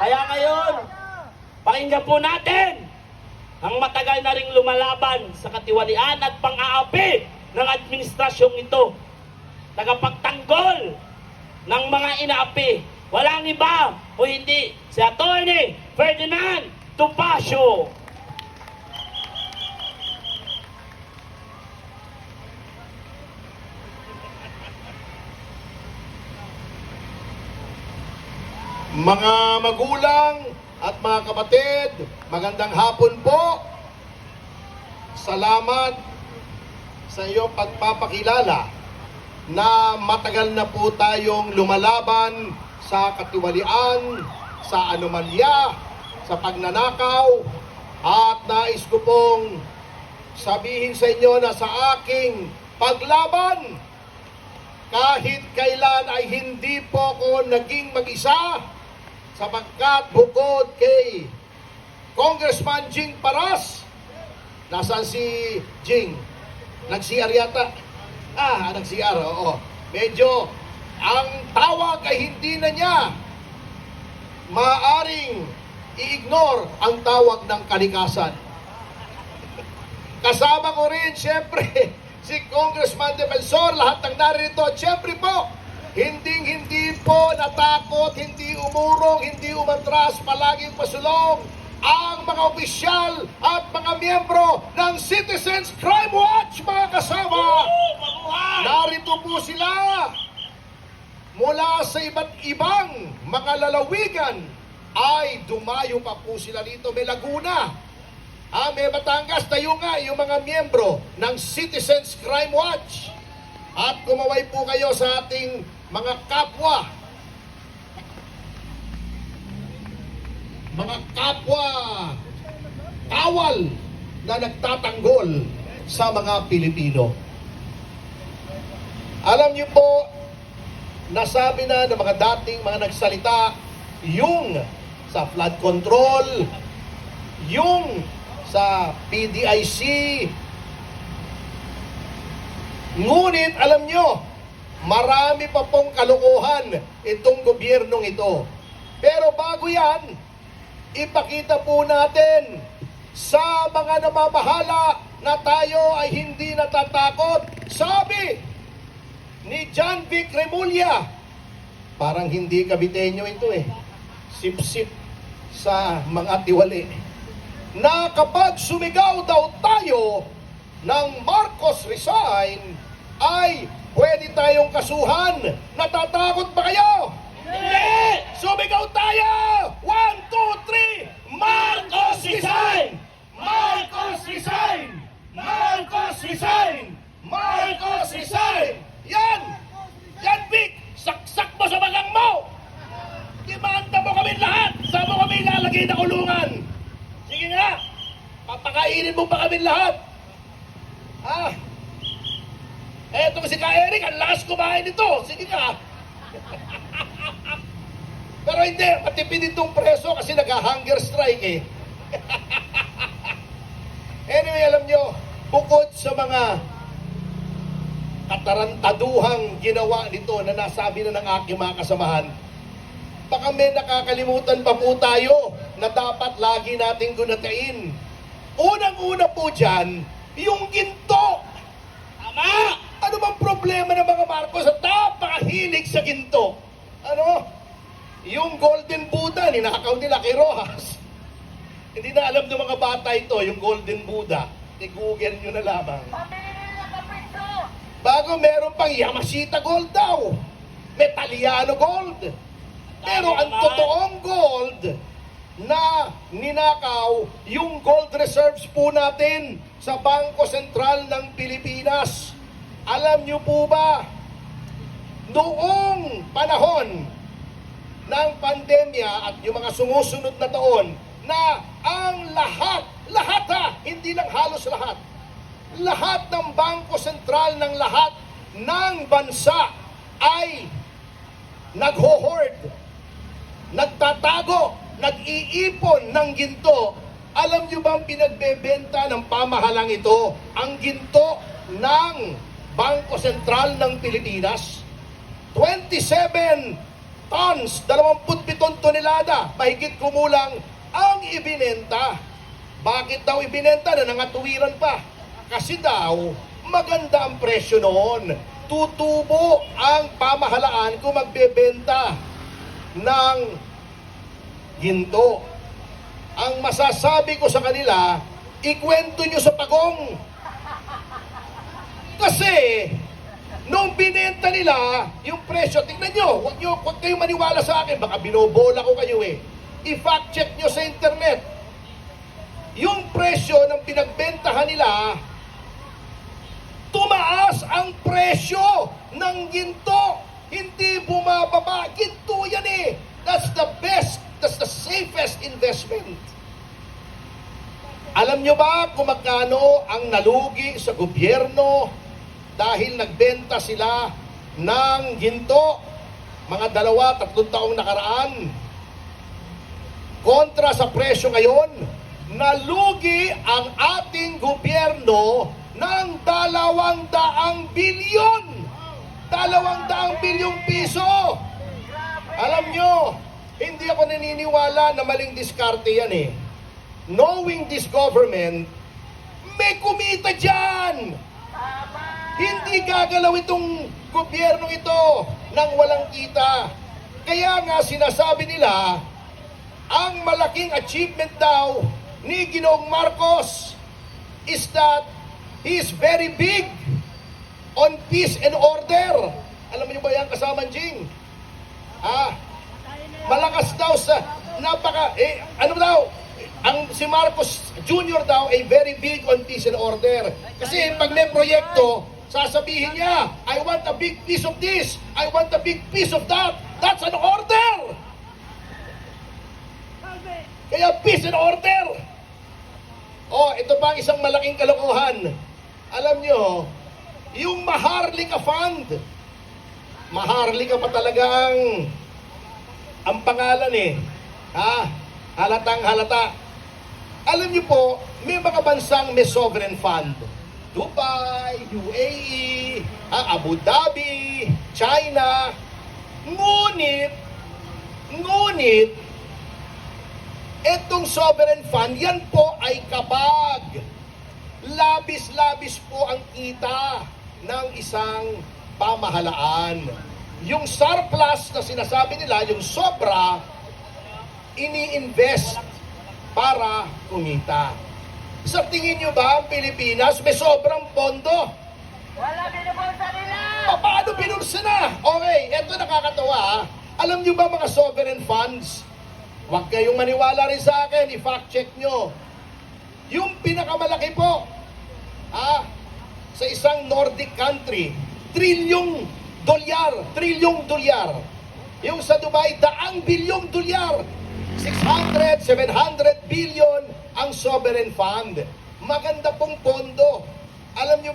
Kaya ngayon, pakinggan po natin ang matagal na ring lumalaban sa katiwalian at pang-aapi ng administrasyong ito. Tagapagtanggol ng mga inaapi. Walang iba o hindi si Atty. Ferdinand Topacio. Mga magulang at mga kapatid, magandang hapon po. Salamat sa iyong pagpapakilala na matagal na po tayong lumalaban sa katiwalian, sa anomalya, sa pagnanakaw, at nais ko pong sabihin sa inyo na sa aking paglaban, kahit kailan ay hindi po ako naging mag-isa, sapagkat bukod kay Congressman Jing Paras, nasaan si Jing? Nag-CR yata? Nag-CR, oo. Medyo, ang tawag ay hindi na niya maaring i-ignore ang tawag ng kalikasan. Kasama ko rin, siyempre, si Congressman Defensor, lahat ng narito, siyempre po, hindi po natakot, hindi umurong, hindi umatras, palaging pasulong ang mga opisyal at mga miyembro ng Citizens Crime Watch, mga kasama. Narito po sila mula sa iba't ibang mga lalawigan, ay dumayo pa po sila dito. May Laguna, may Batangas, tayo nga yung mga miyembro ng Citizens Crime Watch. At kumaway po kayo sa ating mga kapwa kawal na nagtatanggol sa mga Pilipino. Alam niyo po, nasabi na ng mga dating mga nagsalita, yung sa flood control, yung sa PDIC, ngunit alam nyo, marami pa pong kalokohan itong gobyernong ito. Pero bago yan, ipakita po natin sa mga namamahala na tayo ay hindi natatakot. Sabi ni John Vic Remulla, parang hindi Caviteño ito sip-sip sa mga tiwali, na kapag sumigaw daw tayo ng Marcos resign, ay pwede tayong kasuhan. Natatakot ba kayo? Hindi! Sumigaw tayo! 1, 2, 3! Marcos resign! Marcos resign! Marcos resign! Marcos resign! Yan! Yan, Vic! Saksak mo sa bagang mo! Demanda mo kami lahat! Saan mo kami ilalagay na kulungan? Sige nga! Papakainin mo pa kami lahat! Eto kasi ka Eric, ang lakas kumain nito. Sige ka. Pero hindi, matipid itong preso kasi nag-hunger strike Anyway, alam nyo, bukod sa mga katarantaduhang ginawa nito na nasabi na ng aking mga kasamahan, baka may nakakalimutan pa po tayo na dapat lagi nating gunatain. Unang-una po dyan, yung ginto. Tama! Ano bang problema ng mga Marcos at napakahilig sa ginto? Yung Golden Buddha, ninakaw nila kay Rojas. Hindi na alam ng mga bata ito, yung Golden Buddha. I-google nyo na lamang. Bago meron pang Yamashita Gold daw. Metaliano Gold. Pero ang totoong gold na ninakaw, yung gold reserves po natin sa Bangko Sentral ng Pilipinas. Alam niyo po ba, noong panahon ng pandemya at yung mga sumusunod na taon, na ang lahat hindi lang halos lahat ng Bangko Sentral ng lahat ng bansa ay nagho-hoard, nagtatago, nag-iipon ng ginto. Alam niyo ba ang pinagbebenta ng pamahalang ito? Ang ginto ng Bangko Sentral ng Pilipinas, 27 tons, 27 tonelada, mahigit kumulang ang ibinenta. Bakit daw ibinenta na nangatuwiran pa? Kasi daw, maganda ang presyo noon. Tutubo ang pamahalaan kung magbebenta ng ginto. Ang masasabi ko sa kanila, ikwento nyo sa pagong. Kasi, nung binenta nila, yung presyo, tingnan nyo, huwag kayong maniwala sa akin, baka binobola ko kayo eh. I-fact check nyo sa internet. Yung presyo ng pinagbentahan nila, tumaas ang presyo ng ginto. Hindi bumababa. Ginto yan eh. That's the best, that's the safest investment. Alam nyo ba kung magkano ang nalugi sa gobyerno dahil nagbenta sila ng ginto mga 2-3 taong nakaraan? Kontra sa presyo ngayon, nalugi ang ating gobyerno ng 200 bilyon. 200 bilyong piso. Alam nyo, hindi ako naniniwala na maling diskarte yan eh. Knowing this government, may kumita dyan. Hindi gagalaw itong gobyernong ito nang walang kita. Kaya nga sinasabi nila, ang malaking achievement daw ni Ginoong Marcos is that he is very big on peace and order. Alam niyo ba yan, kasama Jing? Malakas daw sa ang si Marcos Jr. daw ay very big on peace and order. Kasi pag may proyekto, sasabihin niya, I want a big piece of this, I want a big piece of that. That's an order! Kaya peace and order! Oh, ito pa ang isang malaking kalokohan. Alam nyo, yung Maharlika Fund, Maharlika pa talaga ang pangalan eh. Halatang halata. Alam niyo po, may mga bansang may sovereign fund. Dubai, UAE, Abu Dhabi, China. Ngunit, etong sovereign fund, yan po ay kapag labis-labis po ang kita ng isang pamahalaan. Yung surplus na sinasabi nila, yung sobra, ini-invest para kumita. Sa tingin nyo ba ang Pilipinas may sobrang pondo? Wala binubulsa nila! Paano binulsa na? Okay, eto nakakatawa. Alam nyo ba mga sovereign funds? Huwag kayong maniwala rin sa akin, i-fact check nyo. Yung pinakamalaki po, sa isang Nordic country, trilyong dolyar. Yung sa Dubai, 100 bilyong dolyar. 600, 700 billion ang sovereign fund. Maganda pong pondo. Alam nyo ba